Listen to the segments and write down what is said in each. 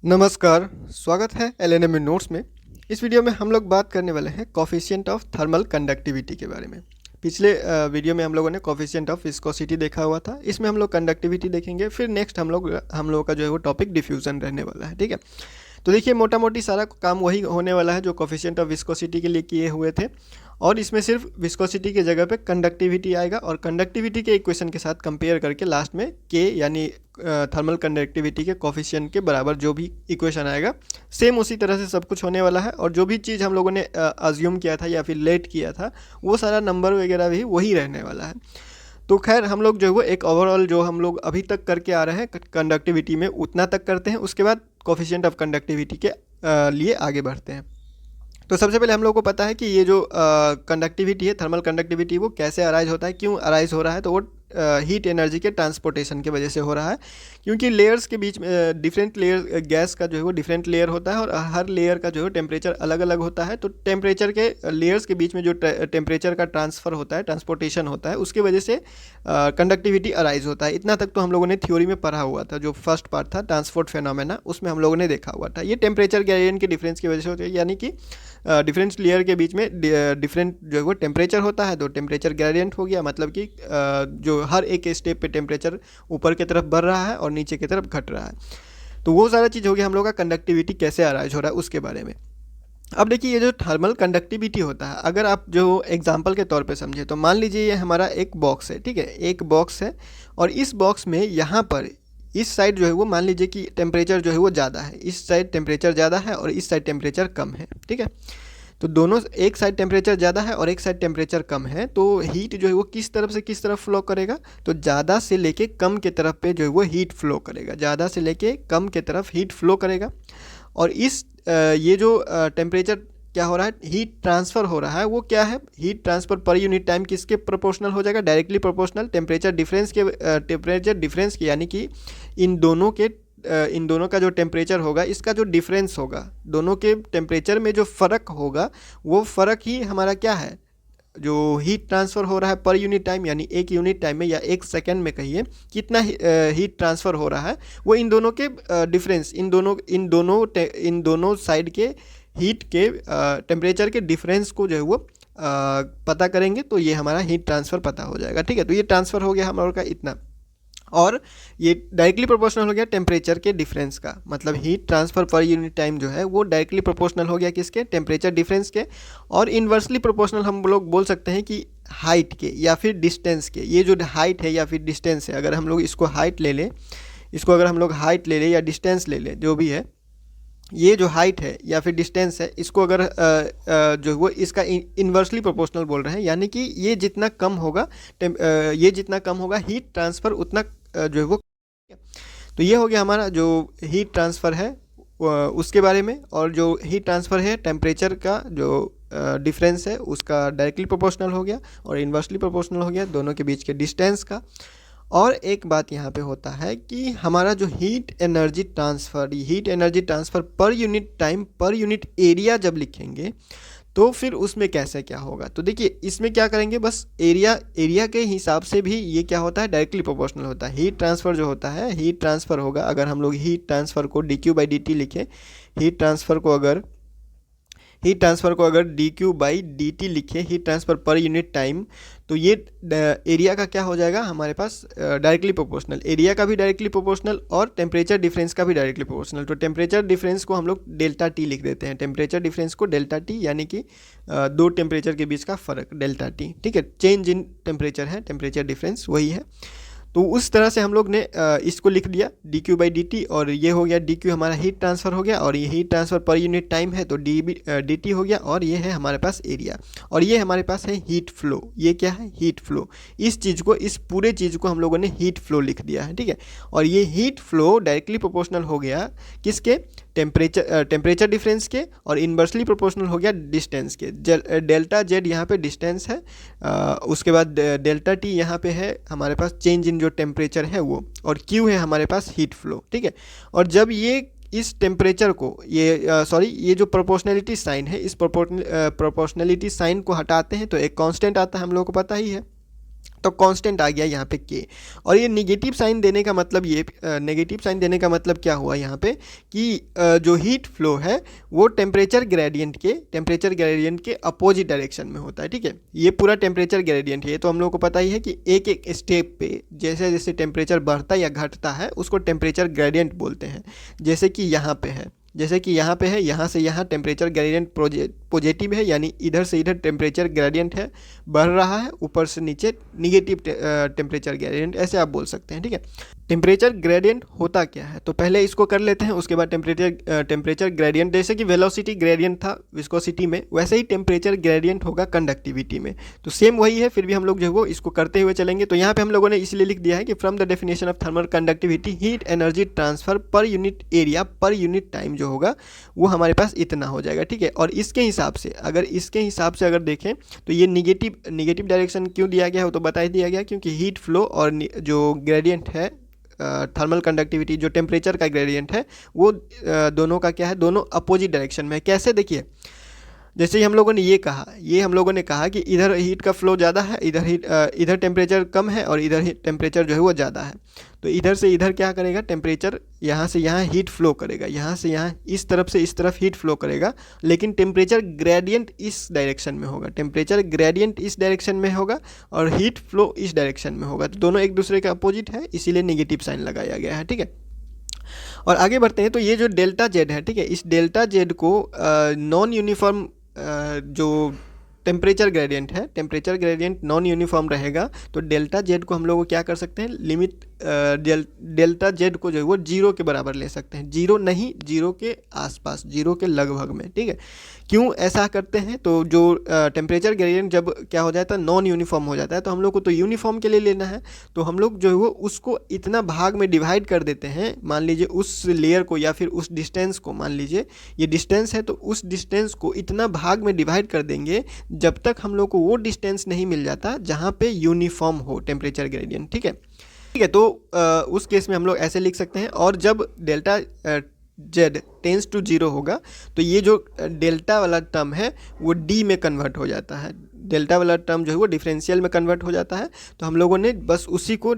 नमस्कार, स्वागत है एलएनएम नोट्स में। इस वीडियो में हम लोग बात करने वाले हैं कोफिशिएंट ऑफ थर्मल कंडक्टिविटी के बारे में। पिछले वीडियो में हम लोगों ने कोफिशिएंट ऑफ विस्कोसिटी देखा हुआ था। इसमें हम लोग कंडक्टिविटी देखेंगे, फिर नेक्स्ट हम लोगों का जो है वो टॉपिक डिफ्यूज़न रहने वाला है। ठीक है, तो देखिए मोटा मोटी सारा काम वही होने वाला है जो कोफिशिएंट ऑफ विस्कोसिटी के लिए किए हुए थे, और इसमें सिर्फ विस्कोसिटी की जगह पे कंडक्टिविटी आएगा और कंडक्टिविटी के इक्वेशन के साथ कंपेयर करके लास्ट में के यानी थर्मल कंडक्टिविटी के कोफिशिएंट के बराबर जो भी इक्वेशन आएगा सेम उसी तरह से सब कुछ होने वाला है। और जो भी चीज़ हम लोगों ने अज्यूम किया था या फिर लेट किया था वो सारा नंबर वगैरह भी वही रहने वाला है। तो खैर हम लोग जो है वो एक ओवरऑल जो हम लोग अभी तक करके आ रहे हैं कंडक्टिविटी में उतना तक करते हैं, उसके बाद कोफिशिएंट ऑफ कंडक्टिविटी के लिए आगे बढ़ते हैं। तो सबसे पहले हम लोग को पता है कि ये जो कंडक्टिविटी है, थर्मल कंडक्टिविटी, वो कैसे अराइज होता है, क्यों अराइज हो रहा है। तो वो हीट एनर्जी के ट्रांसपोर्टेशन की वजह से हो रहा है, क्योंकि लेयर्स के बीच में डिफरेंट लेयर गैस का जो है वो डिफरेंट लेयर होता है और हर लेयर का जो है टेम्परेचर अलग अलग होता है। तो टेम्परेचर के लेयर्स के बीच में जो टेम्परेचर का ट्रांसफ़र होता है, ट्रांसपोर्टेशन होता है, उसकी वजह से कंडक्टिविटी अराइज होता है। इतना तक तो हम लोगों ने थ्योरी में पढ़ा हुआ था, जो फर्स्ट पार्ट था ट्रांसपोर्ट फेनोमेना, उसमें हम लोगों ने देखा हुआ था। ये टेम्परेचर ग्रेडियंट के डिफरेंस की वजह से होती है, यानी कि डिफरेंट लेयर के बीच में डिफरेंट जो है वो टेम्परेचर होता है, तो टेम्परेचर ग्रेडियंट हो गया। मतलब कि जो हर एक स्टेप पे टेम्परेचर ऊपर की तरफ बढ़ रहा है और नीचे की तरफ घट रहा है। तो वो सारा चीज़ हो गया हम लोग का कंडक्टिविटी कैसे अराइज हो रहा है उसके बारे में। अब देखिए ये जो थर्मल कंडक्टिविटी होता है, अगर आप जो एग्जांपल के तौर पे समझे तो मान लीजिए ये हमारा एक बॉक्स है। ठीक है, एक बॉक्स है और इस बॉक्स में यहाँ पर इस साइड जो है वो मान लीजिए कि टेम्परेचर जो है वो ज़्यादा है, इस साइड टेम्परेचर ज़्यादा है और इस साइड टेम्परेचर कम है। ठीक है, तो दोनों, एक साइड टेम्परेचर ज़्यादा है और एक साइड टेम्परेचर कम है, तो हीट जो है वो किस तरफ से किस तरफ फ्लो करेगा, तो ज़्यादा से लेके कम के तरफ पे जो है वो हीट फ्लो करेगा, ज़्यादा से लेके कम के तरफ हीट फ्लो करेगा। और इस ये जो टेम्परेचर क्या हो रहा है, हीट ट्रांसफ़र हो रहा है, वो क्या है, heat transfer per unit time किसके प्रोपोर्शनल हो जाएगा, डायरेक्टली प्रोपोर्शनल टेम्परेचर डिफरेंस के, यानी कि इन दोनों का जो टेम्परेचर होगा, इसका जो डिफरेंस होगा, दोनों के टेम्परेचर में जो फ़र्क होगा, वो फ़र्क ही हमारा क्या है, जो हीट ट्रांसफ़र हो रहा है पर यूनिट टाइम, यानी एक यूनिट टाइम में या एक सेकंड में कहिए कितना हीट ट्रांसफ़र हो रहा है, वो इन दोनों के डिफरेंस, इन दोनों साइड के हीट के टेम्परेचर के डिफरेंस को जो है वो पता करेंगे, तो ये हमारा हीट ट्रांसफ़र पता हो जाएगा। ठीक है, तो ये ट्रांसफ़र हो गया हमारा का इतना, और ये डायरेक्टली प्रोपोर्शनल हो गया टेम्परेचर के डिफरेंस का, मतलब heat transfer per unit time जो है वो डायरेक्टली प्रोपोर्शनल हो गया किसके, टेम्परेचर डिफरेंस के। और इन्वर्सली प्रोपोर्शनल हम लोग बोल सकते हैं कि हाइट के या फिर डिस्टेंस के। ये जो हाइट है या फिर डिस्टेंस है, अगर हम लोग इसको हाइट ले लें, या डिस्टेंस ले लें, जो भी है, ये जो हाइट है या फिर डिस्टेंस है, इसको अगर जो वो इसका इन्वर्सली प्रोपोर्शनल बोल रहे हैं, यानी कि ये जितना कम होगा हीट ट्रांसफ़र उतना जो है वो। तो ये हो गया हमारा जो हीट ट्रांसफ़र है उसके बारे में। और जो हीट ट्रांसफ़र है टेम्परेचर का जो डिफरेंस है उसका डायरेक्टली प्रोपोर्शनल हो गया और इन्वर्सली प्रोपोर्शनल हो गया दोनों के बीच के डिस्टेंस का। और एक बात यहाँ पे होता है कि हमारा जो heat energy transfer per unit time per unit area जब लिखेंगे तो फिर उसमें कैसे क्या होगा, तो देखिए इसमें क्या करेंगे, बस एरिया के हिसाब से भी ये क्या होता है, डायरेक्टली प्रोपोर्शनल होता है। हीट ट्रांसफ़र जो होता है, हीट ट्रांसफ़र होगा, अगर हम लोग हीट ट्रांसफ़र को dQ/dt लिखें, हीट ट्रांसफ़र को अगर dQ/dt लिखें, heat transfer per unit time, तो ये एरिया का क्या हो जाएगा हमारे पास, डायरेक्टली प्रोपोर्शनल। एरिया का भी डायरेक्टली प्रोपोर्शनल और टेम्परेचर डिफरेंस का भी डायरेक्टली प्रोपोर्शनल। तो टेम्परेचर डिफरेंस को हम लोग डेल्टा टी लिख देते हैं, टेम्परेचर डिफरेंस को डेल्टा टी, यानी कि दो टेम्परेचर के बीच का फ़र्क डेल्टा टी। ठीक है, चेंज इन टेम्परेचर है, टेम्परेचर डिफरेंस वही है। तो उस तरह से हम लोग ने इसको लिख दिया dQ/dt, और ये हो गया dQ हमारा हीट ट्रांसफ़र हो गया, और ये heat transfer per unit time है तो dt हो गया, और ये है हमारे पास एरिया, और ये हमारे पास है हीट फ्लो। ये क्या है, हीट फ्लो। इस पूरे चीज़ को हम लोगों ने हीट फ्लो लिख दिया है। ठीक है, और ये हीट फ्लो डायरेक्टली प्रोपोर्शनल हो गया किसके, टेम्परेचर डिफरेंस के, और इन्वर्सली प्रोपोर्शनल हो गया डिस्टेंस के। डेल्टा जेड यहाँ पे डिस्टेंस है, उसके बाद डेल्टा टी यहाँ पे है हमारे पास चेंज इन जो टेम्परेचर है वो, और क्यू है हमारे पास हीट फ्लो। ठीक है, और जब ये इस टेम्परेचर को ये जो प्रोपोर्शनलिटी साइन है, इस प्रोपोर्शनलिटी साइन को हटाते हैं तो एक कांस्टेंट आता है, हम लोगों को पता ही है। तो कांस्टेंट आ गया यहाँ पे के। और ये नेगेटिव साइन देने का मतलब, ये नेगेटिव साइन देने का मतलब क्या हुआ यहाँ पे कि जो हीट फ्लो है वो टेम्परेचर ग्रेडियंट के अपोजिट डायरेक्शन में होता है। ठीक है, ये पूरा टेम्परेचर ग्रेडियंट है, ये तो हम लोग को पता ही है कि एक एक स्टेप पे जैसे जैसे टेम्परेचर बढ़ता या घटता है उसको टेम्परेचर ग्रेडियंट बोलते हैं। जैसे कि यहाँ पे है, यहाँ से यहाँ टेम्परेचर ग्रेडियंट पॉजिटिव है, यानी इधर से इधर टेम्परेचर ग्रेडियंट है, बढ़ रहा है, ऊपर से नीचे निगेटिव टेम्परेचर ग्रेडियंट, ऐसे आप बोल सकते हैं। ठीक है, टेम्परेचर ग्रेडियंट होता क्या है तो पहले इसको कर लेते हैं, उसके बाद टेम्परेचर ग्रेडियंट, जैसे कि वेलोसिटी ग्रेडियंट था विस्कोसिटी में, वैसे ही टेम्परेचर ग्रेडियंट होगा कंडक्टिविटी में। तो सेम वही है, फिर भी हम लोग जो है वो इसको करते हुए चलेंगे। तो यहाँ पे हम लोगों ने इसलिए लिख दिया है कि from the definition of thermal conductivity heat energy transfer per unit area per unit time जो होगा वो हमारे पास इतना हो जाएगा। ठीक है, और इसके हिसाब से अगर देखें तो ये निगेटिव डायरेक्शन क्यों दिया गया है वो तो बता ही दिया गया, क्योंकि हीट फ्लो और जो ग्रेडियंट है थर्मल कंडक्टिविटी, जो टेम्परेचर का ग्रेडियंट है वो दोनों का क्या है, दोनों अपोजिट डायरेक्शन में है। कैसे, देखिए जैसे ही हम लोगों ने कहा कि इधर हीट का फ्लो ज़्यादा है, इधर टेम्परेचर कम है और इधर टेम्परेचर जो है वो ज़्यादा है। तो इधर से इधर क्या करेगा, टेम्परेचर यहाँ से यहाँ हीट फ्लो करेगा, यहाँ से यहाँ इस तरफ से इस तरफ हीट फ्लो करेगा, लेकिन टेम्परेचर ग्रेडियंट इस डायरेक्शन में होगा, और हीट फ्लो इस डायरेक्शन में होगा। तो दोनों एक दूसरे के अपोजिट है, इसीलिए नेगेटिव साइन लगाया गया है। ठीक है, और आगे बढ़ते हैं। तो ये जो डेल्टा जेड है, ठीक है, इस डेल्टा जेड को नॉन यूनिफॉर्म जो टेम्परेचर ग्रेडियंट नॉन यूनिफॉर्म रहेगा, तो डेल्टा जेड को हम लोग क्या कर सकते हैं, लिमिट डेल्टा जेड को जो है वो जीरो के बराबर ले सकते हैं, जीरो नहीं, जीरो के आसपास, जीरो के लगभग में। ठीक है, क्यों ऐसा करते हैं, तो जो टेम्परेचर ग्रेडियंट जब क्या हो जाता है, नॉन यूनिफॉर्म हो जाता है, तो हम लोग को तो यूनिफॉर्म के लिए लेना है, तो हम लोग जो है वो उसको इतना भाग में डिवाइड कर देते हैं। मान लीजिए उस लेयर को या फिर उस डिस्टेंस को, मान लीजिए ये डिस्टेंस है, तो उस डिस्टेंस को इतना भाग में डिवाइड कर देंगे जब तक हम लोग को वो डिस्टेंस नहीं मिल जाता जहाँ पे यूनिफॉर्म हो टेम्परेचर ग्रेडियंट। ठीक है, तो उस केस में हम लोग ऐसे लिख सकते हैं। और जब delta Z tends to zero होगा तो ये जो डेल्टा वाला टर्म है वो डी में कन्वर्ट हो जाता है, डेल्टा वाला टर्म जो है वो डिफरेंशियल में कन्वर्ट हो जाता है। तो हम लोगों ने बस उसी को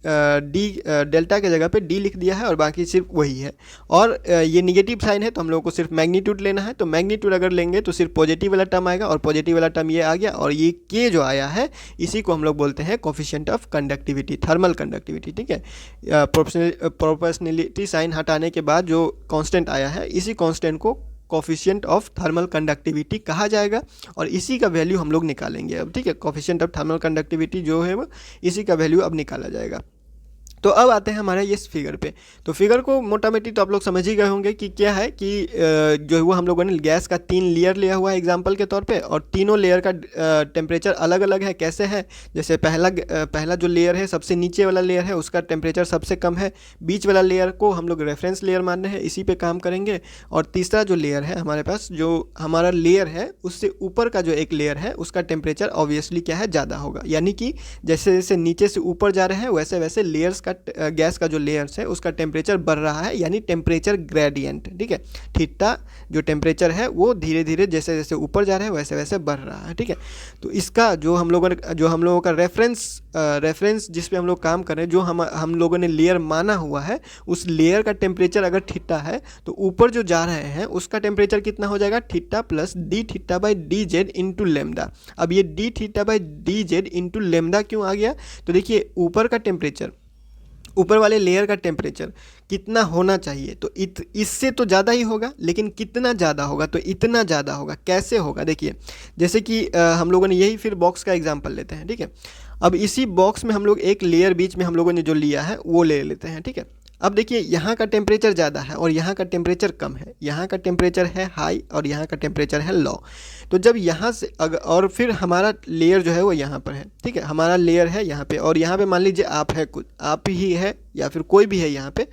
डेल्टा के जगह पे डी लिख दिया है और बाकी सिर्फ वही है। और ये निगेटिव साइन है तो हम लोगों को सिर्फ मैग्नीट्यूड लेना है, तो मैग्नीट्यूड अगर लेंगे तो सिर्फ पॉजिटिव वाला टर्म आएगा, और पॉजिटिव वाला टर्म ये आ गया, और ये के जो आया है इसी को हम लोग बोलते हैं coefficient of conductivity, thermal conductivity. ठीक है, प्रोपोर्शनलिटी साइन हटाने के बाद जो कांस्टेंट आया है, इसी कांस्टेंट को कोफिशिएंट ऑफ थर्मल कंडक्टिविटी कहा जाएगा, और इसी का वैल्यू हम लोग निकालेंगे अब। ठीक है, कोफिशिएंट ऑफ थर्मल कंडक्टिविटी जो है वो इसी का वैल्यू अब निकाला जाएगा। तो अब आते हैं हमारे इस फिगर पे। तो फिगर को मोटा मोटी तो आप लोग समझ ही गए होंगे कि क्या है कि जो है वो हम लोगों ने गैस का 3 लेयर लिया हुआ है एग्जांपल के तौर पे, और तीनों लेयर का टेम्परेचर अलग अलग है। कैसे है, जैसे पहला जो लेयर है, सबसे नीचे वाला लेयर है, उसका टेम्परेचर सबसे कम है, बीच वाला लेयर को हम लोग रेफरेंस लेयर मान रहे हैं, इसी पे काम करेंगे। और तीसरा जो लेयर है हमारे पास, जो हमारा लेयर है उससे ऊपर का जो एक लेयर है उसका टेम्परेचर ऑब्वियसली क्या है, ज़्यादा होगा। यानी कि जैसे जैसे नीचे से ऊपर जा रहे हैं वैसे वैसे लेयर्स का गैस का जो लेयर्स है उसका टेम्परेचर बढ़ रहा है, यानी टेम्परेचर ग्रेडियंट। ठीक है, थीटा जो टेम्परेचर है वो धीरे धीरे जैसे जैसे ऊपर जा रहे हैं वैसे वैसे बढ़ रहा है। ठीक है, तो इसका जो हम लोगों का रेफरेंस जिस पे हम लोग काम कर रहे हैं, जो हम लोगों ने लेयर माना हुआ है, उस लेयर का टेम्परेचर अगर थीटा है तो ऊपर जो जा रहे हैं उसका टेम्परेचर कितना हो जाएगा, theta plus D theta by D Z into lambda. अब ये D theta by D Z into lambda क्यों आ गया, तो देखिए ऊपर का टेम्परेचर, ऊपर वाले लेयर का टेम्परेचर कितना होना चाहिए, तो इससे तो ज़्यादा ही होगा, लेकिन कितना ज़्यादा होगा, तो इतना ज़्यादा होगा। कैसे होगा, देखिए जैसे कि हम लोगों ने यही फिर बॉक्स का एग्जांपल लेते हैं। ठीक है, अब इसी बॉक्स में हम लोग एक लेयर बीच में हम लोगों ने जो लिया है वो ले लेते हैं। ठीक है, अब देखिए यहाँ का टेम्परेचर ज़्यादा है और यहाँ का टेम्परेचर कम है, यहाँ का टेम्परेचर है हाई और यहाँ का टेम्परेचर है लो। तो जब यहाँ से और फिर हमारा लेयर जो है वो यहाँ पर है। ठीक है, हमारा लेयर है यहाँ पे, और यहाँ पे मान लीजिए आप ही है या फिर कोई भी है यहाँ पे।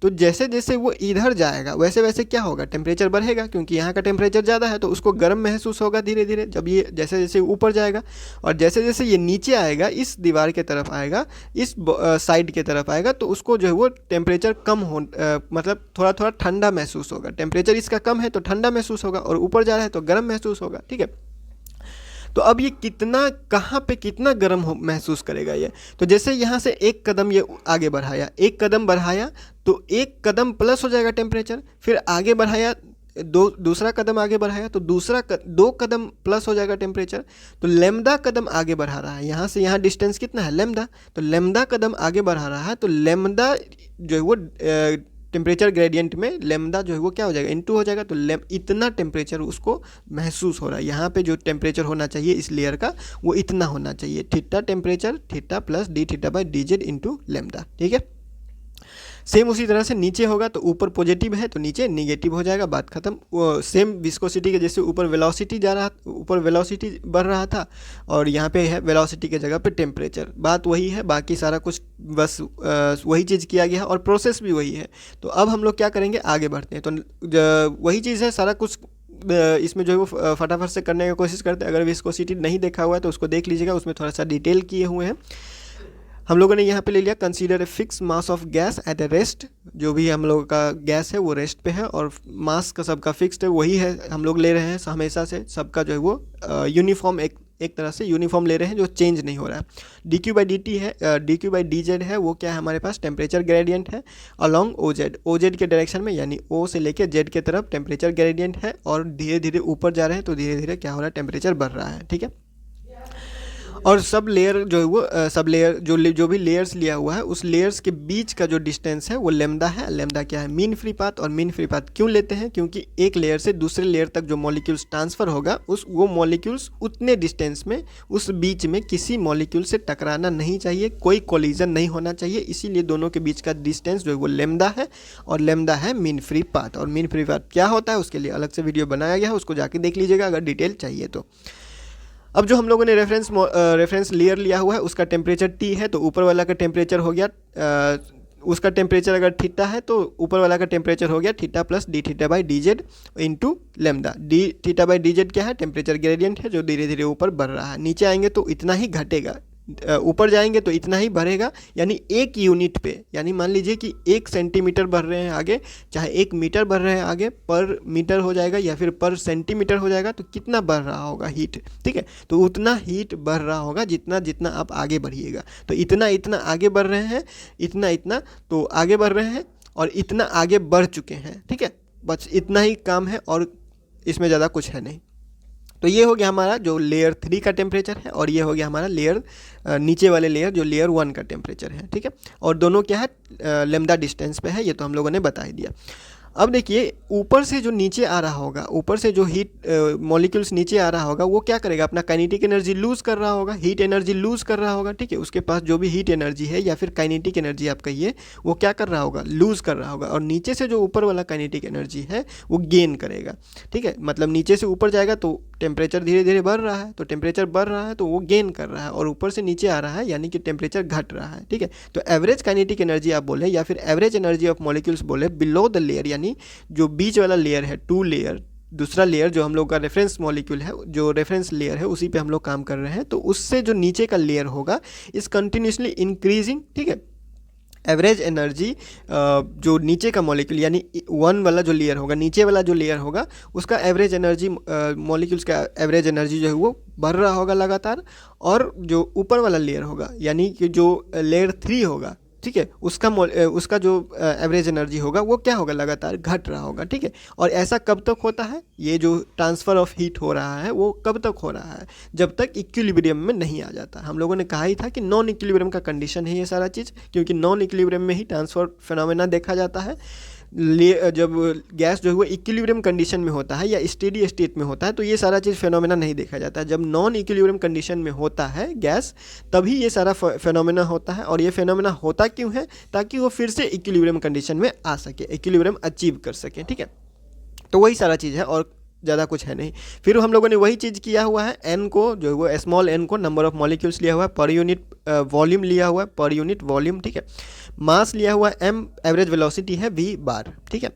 तो जैसे जैसे वो इधर जाएगा वैसे वैसे क्या होगा, टेम्परेचर बढ़ेगा, क्योंकि यहाँ का टेम्परेचर ज़्यादा है तो उसको गर्म महसूस होगा धीरे धीरे जब ये जैसे जैसे ऊपर जाएगा। और जैसे जैसे ये नीचे आएगा, इस दीवार के तरफ आएगा, इस साइड के तरफ आएगा, तो उसको जो है वो टेम्परेचर कम हो मतलब थोड़ा थोड़ा ठंडा महसूस होगा। टेम्परेचर इसका कम है तो ठंडा महसूस होगा, और ऊपर जा रहा है तो गर्म महसूस होगा। ठीक है, तो अब ये कितना कहाँ पे कितना गर्म महसूस करेगा ये। तो जैसे यहाँ से एक कदम ये आगे बढ़ाया, एक कदम बढ़ाया तो एक कदम प्लस हो जाएगा टेम्परेचर, फिर आगे बढ़ाया दूसरा कदम आगे बढ़ाया तो दो कदम प्लस हो जाएगा टेम्परेचर। तो लेमदा कदम आगे बढ़ा रहा है, यहाँ से यहाँ डिस्टेंस कितना है लेमदा, तो लेमदा कदम आगे बढ़ा रहा है, तो लेमदा जो है वो टेम्परेचर ग्रेडियंट में लेमदा जो है वो क्या हो जाएगा इनटू हो जाएगा। तो इतना टेम्परेचर उसको महसूस हो रहा है। यहाँ पे जो टेम्परेचर होना चाहिए इस लेयर का वो इतना होना चाहिए, theta temperature theta plus D theta by D Z into lambda. ठीक है, सेम उसी तरह से नीचे होगा तो ऊपर पॉजिटिव है तो नीचे निगेटिव हो जाएगा, बात खत्म। वो सेम विस्कोसिटी के जैसे ऊपर वेलोसिटी जा रहा, ऊपर वेलोसिटी बढ़ रहा था और यहाँ पे है वेलोसिटी के जगह पे टेम्परेचर, बात वही है, बाकी सारा कुछ बस वही चीज़ किया गया है और प्रोसेस भी वही है। तो अब हम लोग क्या करेंगे, आगे बढ़ते हैं। तो वही चीज़ है, सारा कुछ इसमें जो है वो फटाफट से करने की कोशिश करते हैं। अगर विस्कोसिटी नहीं देखा हुआ है तो उसको देख लीजिएगा, उसमें थोड़ा सा डिटेल किए हुए हैं। हम लोगों ने यहाँ पे ले लिया consider a fix mass of gas at A rest, जो भी हम लोगों का गैस है वो रेस्ट पे है और मास का सबका फिक्स्ड है, वही है हम लोग ले रहे हैं हमेशा से, सबका जो है वो यूनिफॉर्म एक तरह से यूनिफॉर्म ले रहे हैं जो चेंज नहीं हो रहा है। D Q by D T है, D Q by D Z है, वो क्या है हमारे पास टेम्परेचर ग्रेडियंट है along O Z, O Z के डायरेक्शन में, यानी ओ से लेके जेड के तरफ टेम्परेचर ग्रेडियंट है और धीरे धीरे ऊपर जा रहे हैं तो धीरे धीरे क्या हो रहा है टेम्परेचर बढ़ रहा है। ठीक है, और सब लेयर जो है वो सब लेयर जो भी लेयर्स लिया हुआ है उस लेयर्स के बीच का जो डिस्टेंस है वो लेमदा है। लेमदा क्या है, मीन फ्री पाथ। और मीन फ्री पाथ क्यों लेते हैं, क्योंकि एक लेयर से दूसरे लेयर तक जो मॉलिक्यूल्स ट्रांसफ़र होगा वो मॉलिक्यूल्स उतने डिस्टेंस में उस बीच में किसी मॉलिक्यूल से टकराना नहीं चाहिए, कोई कोलिजन नहीं होना चाहिए, इसीलिए दोनों के बीच का डिस्टेंस जो है वो लेमदा है और लेमदा है मीन फ्री पाथ। और मीन फ्री पाथ क्या होता है उसके लिए अलग से वीडियो बनाया गया है, उसको जाके देख लीजिएगा अगर डिटेल चाहिए तो। अब जो हम लोगों ने रेफरेंस लेयर लिया हुआ है उसका टेम्परेचर टी है, तो ऊपर वाला का टेम्परेचर हो गया उसका टेम्परेचर अगर थीटा है तो ऊपर वाला का टेम्परेचर हो गया theta plus D theta by D Z into lambda. D theta by D Z क्या है, टेम्परेचर ग्रेडियंट है जो धीरे धीरे ऊपर बढ़ रहा है, नीचे आएंगे तो इतना ही घटेगा, ऊपर जाएंगे तो इतना ही बढ़ेगा, यानी एक यूनिट पे, यानी मान लीजिए कि 1 सेंटीमीटर बढ़ रहे हैं आगे, चाहे 1 मीटर बढ़ रहे हैं आगे, पर मीटर हो जाएगा या फिर पर सेंटीमीटर हो जाएगा, तो कितना बढ़ रहा होगा हीट। ठीक है, तो उतना हीट बढ़ रहा होगा जितना जितना आप आगे बढ़िएगा। तो इतना इतना आगे बढ़ रहे हैं, इतना इतना तो आगे बढ़ रहे हैं और इतना आगे बढ़ चुके हैं। ठीक है, बस इतना ही काम है और इसमें ज़्यादा कुछ है नहीं। तो ये हो गया हमारा जो लेयर 3 का टेम्परेचर है और ये हो गया हमारा लेयर नीचे वाले लेयर जो लेयर 1 का टेम्परेचर है। ठीक है, और दोनों क्या है लेमदा डिस्टेंस पे है, ये तो हम लोगों ने बता ही दिया। अब देखिए ऊपर से जो नीचे आ रहा होगा, ऊपर से जो हीट मॉलिक्यूल्स नीचे आ रहा होगा वो क्या करेगा, अपना काइनेटिक एनर्जी लूज़ कर रहा होगा, हीट एनर्जी लूज़ कर रहा होगा। ठीक है, उसके पास जो भी हीट एनर्जी है या फिर काइनेटिक एनर्जी आप कहिए वो क्या कर रहा होगा, लूज़ कर रहा होगा। और नीचे से जो ऊपर वाला काइनेटिक एनर्जी है वो गेन करेगा। ठीक है, मतलब नीचे से ऊपर जाएगा तो टेम्परेचर धीरे धीरे बढ़ रहा है, तो टेम्परेचर बढ़ रहा है तो वो गेन कर रहा है, और ऊपर से नीचे आ रहा है यानी कि टेम्परेचर घट रहा है। ठीक है, तो एवरेज काइनेटिक एनर्जी आप बोले या फिर एवरेज एनर्जी ऑफ मॉलिक्यूल्स बोले बिलो द लेयर, यानी जो बीच वाला लेयर है 2 लेयर, दूसरा लेयर जो हम लोग का रेफरेंस मॉलिक्यूल है, जो रेफरेंस लेयर है उसी पे हम लोग काम कर रहे हैं, तो उससे जो नीचे का लेयर होगा इस कंटिन्यूसली इंक्रीजिंग। ठीक है, एवरेज एनर्जी जो नीचे का मॉलिक्यूल यानी 1 वाला जो लेयर होगा, नीचे वाला जो लेयर होगा उसका एवरेज एनर्जी मॉलिक्यूल्स का एवरेज एनर्जी जो है वो बढ़ रहा होगा लगातार, और जो ऊपर वाला लेयर होगा यानी कि जो लेयर 3 होगा, ठीक है, उसका जो एवरेज एनर्जी होगा वो क्या होगा, लगातार घट रहा होगा। ठीक है, और ऐसा कब तक होता है, ये जो ट्रांसफ़र ऑफ हीट हो रहा है वो कब तक हो रहा है, जब तक इक्विलिब्रियम में नहीं आ जाता। हम लोगों ने कहा ही था कि नॉन इक्विलिब्रियम का कंडीशन है ये सारा चीज़, क्योंकि नॉन इक्विलिब्रियम में ही ट्रांसफर फिनोमेना देखा जाता है। जब गैस जो है वो इक्विलिब्रियम कंडीशन में होता है या स्टेडी स्टेट में होता है तो ये सारा चीज़ फिनोमेना नहीं देखा जाता है। जब नॉन इक्विलिब्रियम कंडीशन में होता है गैस तभी ये सारा फिनोमेना होता है, और ये फिनोमेना होता क्यों है, ताकि वो फिर से इक्विलिब्रियम कंडीशन में आ सके, इक्विलिब्रियम अचीव कर सके। ठीक है, तो वही सारा चीज़ है और ज़्यादा कुछ है नहीं। फिर हम लोगों ने वही चीज़ किया हुआ है, एन को जो है वो स्मॉल एन को नंबर ऑफ मॉलिक्यूल्स लिया हुआ है, पर यूनिट वॉल्यूम लिया हुआ है, पर यूनिट वॉल्यूम। ठीक है, मास लिया हुआ है एम, एवरेज वेलोसिटी है वी बार। ठीक है,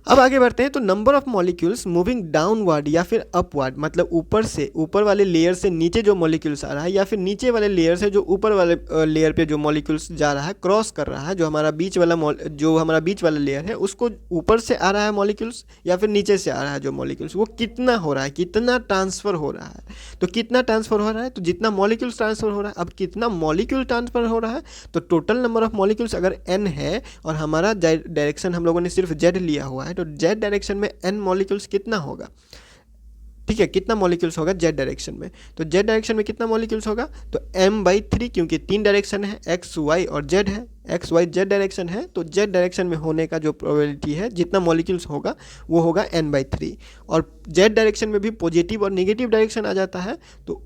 अब आगे बढ़ते हैं। तो number of molecules moving downward या फिर अपवर्ड, मतलब ऊपर से, ऊपर वाले लेयर से नीचे जो मॉलिक्यूल्स आ रहा है, या फिर नीचे वाले लेयर से जो ऊपर वाले लेयर पे जो मॉलिक्यूल्स जा रहा है, क्रॉस कर रहा है, जो हमारा बीच वाला लेयर है उसको ऊपर से आ रहा है मॉलिक्यूल्स या फिर नीचे से आ रहा है जो मॉलिक्यूल्स, वो कितना हो रहा है, कितना ट्रांसफ़र हो रहा है। तो कितना ट्रांसफ़र हो रहा है, तो जितना मॉलिक्यूल्स ट्रांसफ़र हो रहा है। अब कितना मॉलिक्यूल ट्रांसफ़र हो रहा है, तो टोटल नंबर ऑफ मॉलिक्यूल्स अगर n है और हमारा डायरेक्शन हम लोगों ने सिर्फ z लिया हुआ है, तो z डायरेक्शन में n मॉलिक्यूल्स कितना होगा, ठीक है, कितना मॉलिक्यूल्स होगा z डायरेक्शन में। तो z डायरेक्शन में कितना मॉलिक्यूल्स होगा, तो m/3, क्योंकि 3 डायरेक्शन है, x y और z है, एक्स वाई जेड डायरेक्शन है, तो जेड डायरेक्शन में होने का जो प्रोबेबिलिटी है, जितना मॉलिक्यूल्स होगा वो होगा n/3। और जेड डायरेक्शन में भी पॉजिटिव और नेगेटिव डायरेक्शन आ जाता है, तो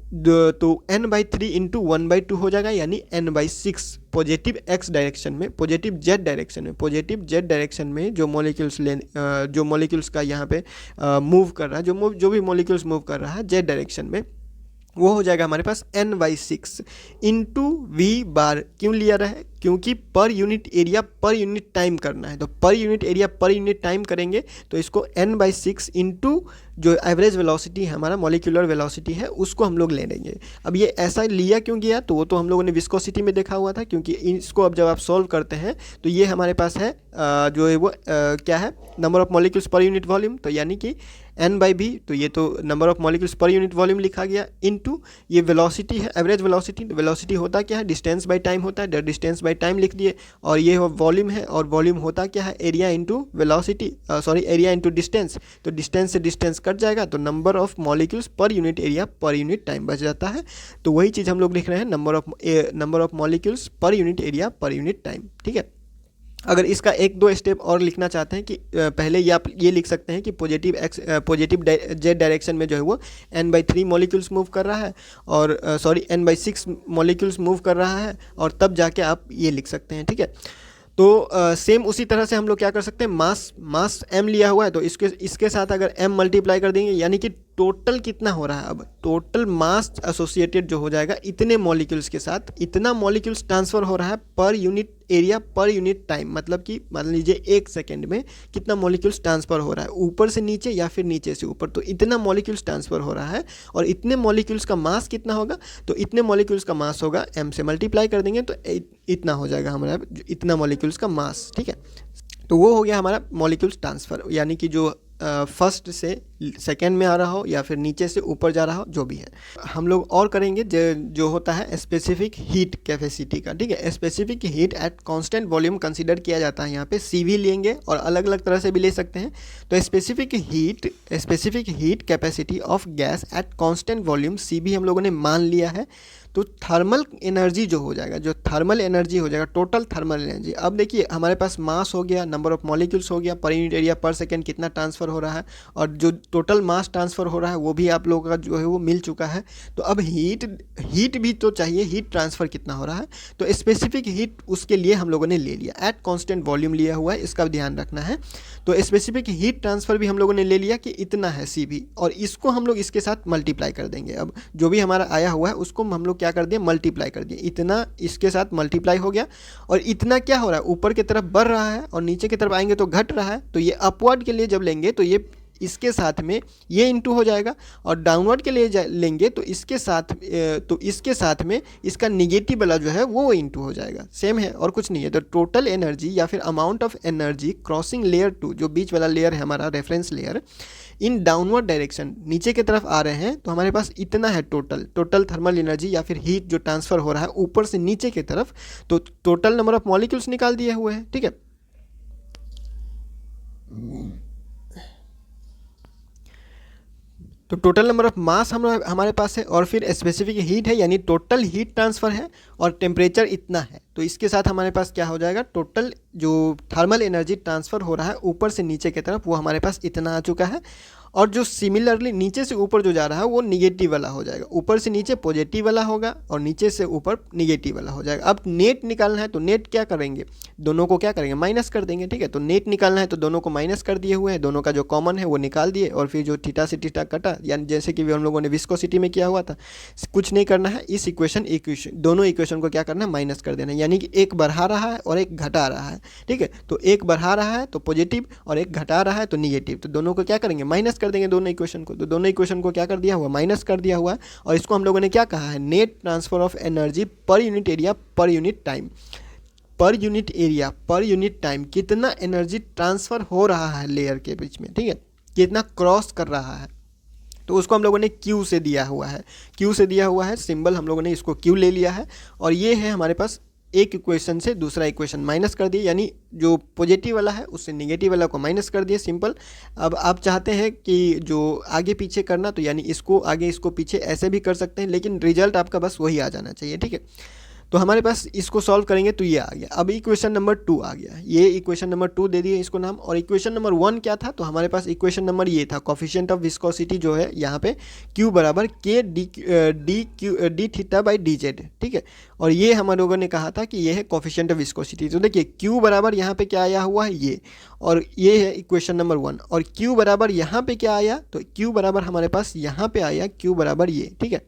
n/3 इंटू 1/2 हो जाएगा, यानी n/6 पॉजिटिव एक्स डायरेक्शन में, पॉजिटिव जेड डायरेक्शन में जो मॉलिक्यूल्स का यहाँ पे मूव कर रहा है, जो भी मॉलिक्यूल्स मूव कर रहा है जेड डायरेक्शन में, वो हो जाएगा हमारे पास n/6 इंटू वी बार। क्यों लिया रहा है, क्योंकि per unit area per unit time करना है, तो per unit area per unit time करेंगे तो इसको n/6 इंटू जो एवरेज वेलोसिटी है, हमारा मॉलिक्यूलर वेलोसिटी है, उसको हम लोग ले लेंगे। अब ये ऐसा लिया क्यों गया, तो वो तो हम लोगों ने विस्कोसिटी में देखा हुआ था, क्योंकि इसको अब जब आप सॉल्व करते हैं तो ये हमारे पास है जो है वो क्या है, number of molecules per unit volume, तो यानी कि n/v, तो ये तो number of molecules per unit volume लिखा गया, इनटू ये वेलोसिटी है, एवरेज वेलोसिटी। वेलोसिटी होता क्या है, डिस्टेंस बाय टाइम होता है, डिस्टेंस बाय टाइम लिख दिए, और ये वॉल्यूम है, और वॉल्यूम होता क्या है, area into velocity, area into distance, तो डिस्टेंस से डिस्टेंस कट जाएगा, तो number of molecules per unit area per unit time बच जाता है। तो वही चीज़ हम लोग लिख रहे हैं, number of molecules per unit area per unit time, ठीक है। अगर इसका 1-2 स्टेप और लिखना चाहते हैं कि पहले ये आप ये लिख सकते हैं कि पॉजिटिव जेड डायरेक्शन में जो है वो n/3 मॉलिक्यूल्स मूव कर रहा है, और n/6 मॉलिक्यूल्स मूव कर रहा है, और तब जाके आप ये लिख सकते हैं, ठीक है। तो सेम उसी तरह से हम लोग क्या कर सकते हैं, मास m लिया हुआ है, तो इसके साथ अगर m मल्टीप्लाई कर देंगे, यानी कि टोटल कितना हो रहा है, अब टोटल मास एसोसिएटेड जो हो जाएगा इतने मॉलिक्यूल्स के साथ, इतना मॉलिक्यूल्स ट्रांसफ़र हो रहा है per unit area per unit time, मतलब कि मान लीजिए 1 सेकेंड में कितना मॉलिक्यूल्स ट्रांसफ़र हो रहा है, ऊपर से नीचे या फिर नीचे से ऊपर, तो इतना मॉलिक्यूल्स ट्रांसफ़र हो रहा है, और इतने मॉलिक्यूल्स का मास कितना होगा, तो इतने मॉलिक्यूल्स का मास होगा, m से मल्टीप्लाई कर देंगे तो इतना हो जाएगा हमारा, इतना मॉलिक्यूल्स का मास, ठीक है। तो वो हो गया हमारा मॉलिक्यूल्स ट्रांसफ़र, यानी कि जो फर्स्ट से सेकेंड में आ रहा हो या फिर नीचे से ऊपर जा रहा हो, जो भी है। हम लोग और करेंगे जो होता है स्पेसिफिक हीट कैपेसिटी का, ठीक है। Specific heat eight constant volume consider किया जाता है, यहाँ पे CV लेंगे और अलग अलग तरह से भी ले सकते हैं। तो specific heat capacity of gas at constant volume CV हम लोगों ने मान लिया है। तो थर्मल एनर्जी जो हो जाएगा, टोटल थर्मल एनर्जी। अब देखिए हमारे पास मास हो गया, नंबर ऑफ मॉलिक्यूल्स हो गया, पर यूनिट एरिया पर सेकेंड कितना ट्रांसफ़र हो रहा है, और जो टोटल मास ट्रांसफ़र हो रहा है वो भी आप लोगों का जो है वो मिल चुका है। तो अब हीट भी तो चाहिए, हीट ट्रांसफ़र कितना हो रहा है, तो स्पेसिफिक हीट उसके लिए हम लोगों ने ले लिया, एट कॉन्स्टेंट वॉल्यूम लिया हुआ है, इसका ध्यान रखना है। तो स्पेसिफिक हीट ट्रांसफ़र भी हम लोगों ने ले लिया कि इतना है CV, और इसको हम लोग इसके साथ मल्टीप्लाई कर देंगे। अब जो भी हमारा आया हुआ है उसको हम लोग क्या कर दिए, मल्टीप्लाई कर दिए, इतना इसके साथ मल्टीप्लाई हो गया, और इतना क्या हो रहा है, ऊपर की तरफ बढ़ रहा है और नीचे की तरफ आएंगे तो घट रहा है। तो ये अपवर्ड के लिए जब लेंगे तो ये इसके साथ में ये इंटू हो जाएगा, और डाउनवर्ड के लिए लेंगे तो इसके साथ में इसका निगेटिव वाला जो है वो इंटू हो जाएगा, सेम है और कुछ नहीं है। तो टोटल एनर्जी या फिर amount of energy crossing layer 2, जो बीच वाला लेयर है हमारा reference layer, in downward direction, नीचे की तरफ आ रहे हैं, तो हमारे पास इतना है टोटल थर्मल एनर्जी या फिर हीट जो ट्रांसफ़र हो रहा है ऊपर से नीचे की तरफ। तो टोटल नंबर ऑफ मॉलिक्यूल्स निकाल दिए हुए हैं, ठीक है। तो टोटल नंबर ऑफ मास हमारे पास है, और फिर स्पेसिफिक हीट है, यानी टोटल हीट ट्रांसफ़र है, और टेम्परेचर इतना है। तो इसके साथ हमारे पास क्या हो जाएगा, टोटल जो थर्मल एनर्जी ट्रांसफ़र हो रहा है ऊपर से नीचे की तरफ वो हमारे पास इतना आ चुका है। और जो सिमिलरली नीचे से ऊपर जो जा रहा है वो निगेटिव वाला हो जाएगा, ऊपर से नीचे पॉजिटिव वाला होगा और नीचे से ऊपर निगेटिव वाला हो जाएगा। अब नेट निकालना है तो नेट क्या करेंगे, दोनों को क्या करेंगे, माइनस कर देंगे। ठीक है, तो नेट निकालना है तो दोनों को माइनस कर दिए हुए हैं, दोनों का जो कॉमन है वो निकाल दिए और फिर जो थीटा से थीटा कटा, यानी जैसे कि हम लोगों ने विस्कोसिटी में किया हुआ था, कुछ नहीं करना है, इस इक्वेशन दोनों इक्वेशन को क्या करना है, माइनस कर देना है, यानी कि एक बढ़ा रहा है और एक घटा रहा है। ठीक है, तो एक बढ़ा रहा है तो पॉजिटिव और एक घटा रहा है तो निगेटिव, तो दोनों को क्या करेंगे, माइनस कर देंगे दोनों इक्वेशन को। तो दोनों इक्वेशन को क्या कर दिया हुआ, माइनस कर दिया हुआ है। और इसको हम लोगों ने क्या कहा है, net transfer of energy per unit area per unit time. Per unit area per unit time कितना एनर्जी ट्रांसफर हो रहा है लेयर के बीच में, ठीक है, कितना क्रॉस कर रहा है, तो उसको हम लोगों ने क्यू से दिया हुआ है। क्यू से दिया हुआ है सिंबल, हम लोगों ने इसको क्यू ले लिया है। और ये है हमारे पास एक इक्वेशन से दूसरा इक्वेशन माइनस कर दिए, यानी जो पॉजिटिव वाला है उससे निगेटिव वाला को माइनस कर दिए, सिंपल। अब आप चाहते हैं कि जो आगे पीछे करना, तो यानी इसको आगे इसको पीछे ऐसे भी कर सकते हैं, लेकिन रिजल्ट आपका बस वही आ जाना चाहिए। ठीक है, तो हमारे पास इसको सॉल्व करेंगे तो ये आ गया। अब इक्वेशन नंबर 2 आ गया, ये इक्वेशन नंबर 2 दे दिए इसको नाम। और इक्वेशन नंबर 1 क्या था, तो हमारे पास इक्वेशन नंबर ये था, कोफिशिएंट ऑफ विस्कोसिटी जो है यहाँ पे Q बराबर के D theta by D Z. ठीक है, और ये हम लोगों ने कहा था कि ये है कोफिशिएंट ऑफ विस्कोसिटी। तो देखिए Q बराबर यहाँ पे क्या आया हुआ है ये, और ये है इक्वेशन नंबर 1। और Q बराबर यहाँ पे क्या आया, तो Q बराबर हमारे पास यहाँ पे आया Q बराबर ये। ठीक है,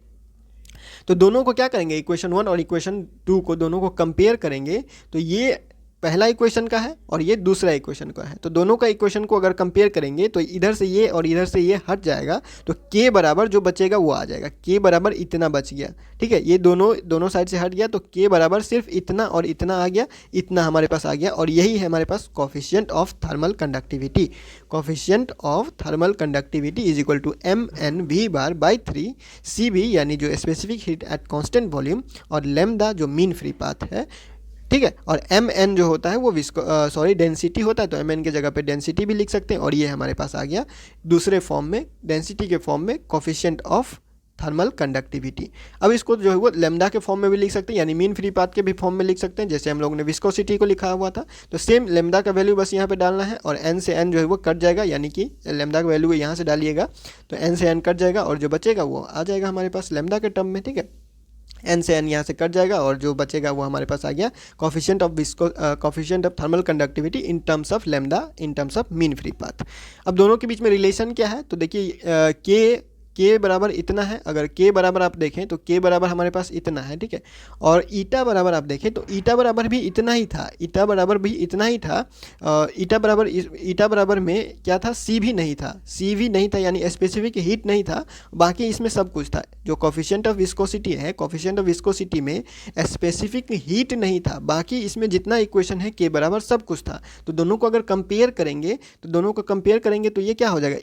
तो दोनों को क्या करेंगे, इक्वेशन 1 और इक्वेशन 2 को दोनों को कंपेयर करेंगे, तो ये पहला इक्वेशन का है और ये दूसरा इक्वेशन का है। तो दोनों का इक्वेशन को अगर कंपेयर करेंगे तो इधर से ये और इधर से ये हट जाएगा, तो k बराबर जो बचेगा वो आ जाएगा, k बराबर इतना बच गया। ठीक है, ये दोनों साइड से हट गया, तो k बराबर सिर्फ इतना और इतना आ गया, इतना हमारे पास आ गया। और यही है हमारे पास coefficient of thermal conductivity. Coefficient of thermal conductivity is equal to mnv bar by 3 cv, यानी जो specific heat at constant volume, और लेमदा जो मीन फ्री पाथ है। ठीक है, और एम एन जो होता है वो डेंसिटी होता है, तो एम एन की जगह पे डेंसिटी भी लिख सकते हैं। और ये हमारे पास आ गया दूसरे फॉर्म में, डेंसिटी के फॉर्म में, कोफिशिएंट ऑफ थर्मल कंडक्टिविटी। अब इसको जो है वो लेमडा के फॉर्म में भी लिख सकते हैं, यानी मीन फ्री पाथ के भी फॉर्म में लिख सकते हैं, जैसे हम लोगों ने विस्कोसिटी को लिखा हुआ था। तो सेम लेमडा का वैल्यू बस यहाँ पे डालना है, और एन से एन जो है वो कट जाएगा, यानी कि लेमडा का वैल्यू यहाँ से डालिएगा तो एन से एन कट जाएगा, और जो बचेगा वो आ जाएगा हमारे पास लेमडा के टर्म में। ठीक है, एन से एन यहाँ से कट जाएगा और जो बचेगा वो हमारे पास आ गया coefficient of thermal conductivity in terms of lambda in terms of mean free path. अब दोनों के बीच में रिलेशन क्या है, तो देखिए के बराबर इतना है, अगर के बराबर आप देखें तो के बराबर हमारे पास इतना है। ठीक है, और ईटा बराबर आप देखें तो ईटा बराबर भी इतना ही था, ईटा बराबर भी इतना ही था। ईटा बराबर में क्या था, सी भी नहीं था, सी भी नहीं था, यानी स्पेसिफिक हीट नहीं था, बाकी इसमें सब कुछ था। जो कोफिशिएंट ऑफ विस्कोसिटी है, कोफिशिएंट ऑफ विस्कोसिटी में स्पेसिफिक हीट नहीं था, बाकी इसमें जितना इक्वेशन है के बराबर सब कुछ था। तो दोनों को अगर कंपेयर करेंगे तो ये क्या हो जाएगा,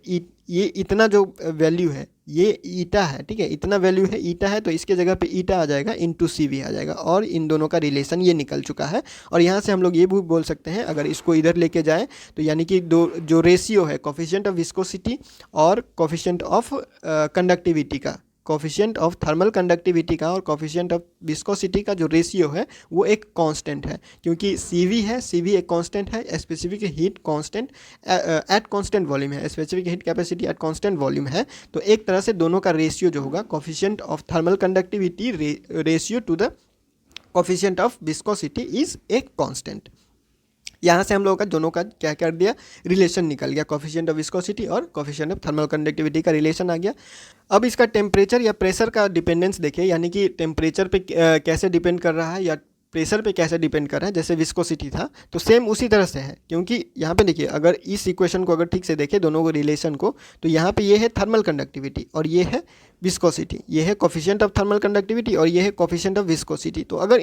ये इतना जो वैल्यू है ये ईटा है। ठीक है, इतना वैल्यू है, ईटा है, तो इसके जगह पे ईटा आ जाएगा इंटू सी वी आ जाएगा, और इन दोनों का रिलेशन ये निकल चुका है। और यहाँ से हम लोग ये भी बोल सकते हैं, अगर इसको इधर लेके जाएं तो यानी कि दो जो रेशियो है कोफिशिएंट ऑफ विस्कोसिटी और कोफिशिएंट ऑफ कंडक्टिविटी का, कोफिशिएंट ऑफ थर्मल कंडक्टिविटी का और कोफिशिएंट ऑफ विस्कोसिटी का जो रेशियो है वो एक कांस्टेंट है, क्योंकि सीवी है, सीवी एक कांस्टेंट है, specific heat constant at constant volume है, specific heat capacity at constant volume है। तो एक तरह से दोनों का रेशियो जो होगा, coefficient of thermal conductivity ratio two the coefficient of viscosity is a constant. यहाँ से हम लोगों का दोनों का क्या कर दिया, रिलेशन निकल गया, कोफिशिएंट ऑफ विस्कोसिटी और कोफिशिएंट ऑफ थर्मल कंडक्टिविटी का रिलेशन आ गया। अब इसका टेम्परेचर या प्रेशर का डिपेंडेंस देखिए, यानी कि टेम्परेचर पे कैसे डिपेंड कर रहा है या प्रेशर पे कैसे डिपेंड कर रहा है। जैसे विस्कोसिटी था तो सेम उसी तरह से है, क्योंकि यहाँ पे देखिए अगर इस इक्वेशन को अगर ठीक से देखें दोनों को रिलेशन को, तो यहाँ पे ये है थर्मल कंडक्टिविटी और ये है विस्कोसिटी, ये है कोफिशिएंट ऑफ थर्मल कंडक्टिविटी और ये है कोफिशिएंट ऑफ विस्कोसिटी। तो अगर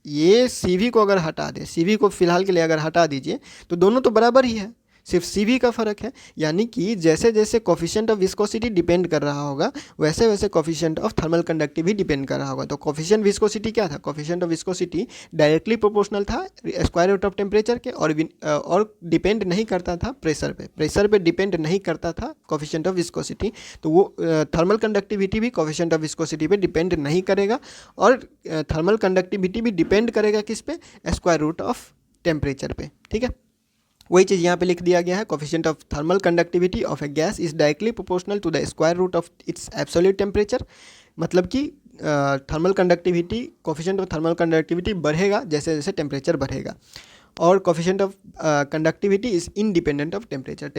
ये CV को अगर हटा दें, CV को फिलहाल के लिए अगर हटा दीजिए तो दोनों तो बराबर ही है, सिर्फ CV का फ़र्क है। यानी कि जैसे जैसे कोफिशिएंट ऑफ विस्कोसिटी डिपेंड कर रहा होगा वैसे वैसे coefficient of thermal conductivity depend कर रहा होगा। तो कोफिशिएंट विस्कोसिटी क्या था, coefficient of viscosity directly proportional था स्क्वायर रूट ऑफ टेम्परेचर के, और डिपेंड नहीं करता था प्रेशर पे डिपेंड नहीं करता था कोफिशिएंट ऑफ विस्कोसिटी। तो वो थर्मल कंडक्टिविटी भी कोफिशिएंट ऑफ विस्कोसिटी पे डिपेंड नहीं करेगा, और थर्मल कंडक्टिविटी भी डिपेंड करेगा किस पे, स्क्वायर रूट ऑफ टेम्परेचर पे। ठीक है, वही चीज़ यहाँ पे लिख दिया गया है, coefficient of thermal conductivity of a gas is directly proportional to the square root of its absolute temperature. मतलब कि thermal conductivity, coefficient of thermal conductivity बढ़ेगा जैसे जैसे टेम्परेचर बढ़ेगा, और coefficient of conductivity is independent of temperature,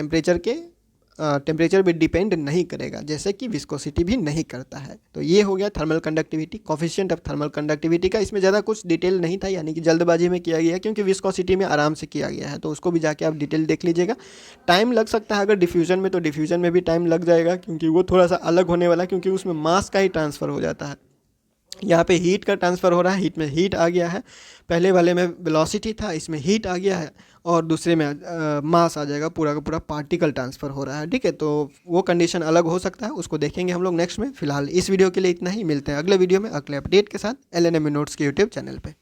temperature भी depend नहीं करेगा, जैसे कि विस्कोसिटी भी नहीं करता है। तो ये हो गया thermal conductivity, coefficient of thermal conductivity का। इसमें ज़्यादा कुछ डिटेल नहीं था, यानी कि जल्दबाजी में किया गया, क्योंकि विस्कोसिटी में आराम से किया गया है, तो उसको भी जाके आप डिटेल देख लीजिएगा। टाइम लग सकता है अगर डिफ्यूजन में, तो डिफ्यूजन में भी टाइम लग जाएगा, क्योंकि वो थोड़ा सा अलग होने वाला है, क्योंकि उसमें मास का ही ट्रांसफ़र हो जाता है। यहाँ पे हीट का ट्रांसफ़र हो रहा है, हीट में हीट आ गया है, पहले वाले में वेलोसिटी था, इसमें हीट आ गया है, और दूसरे में मास आ जाएगा, पूरा का पूरा पार्टिकल ट्रांसफ़र हो रहा है। ठीक है, तो वो कंडीशन अलग हो सकता है, उसको देखेंगे हम लोग नेक्स्ट में। फिलहाल इस वीडियो के लिए इतना ही, मिलते हैं अगले वीडियो में अगले अपडेट के साथ LNME नोट्स के यूट्यूब चैनल पे।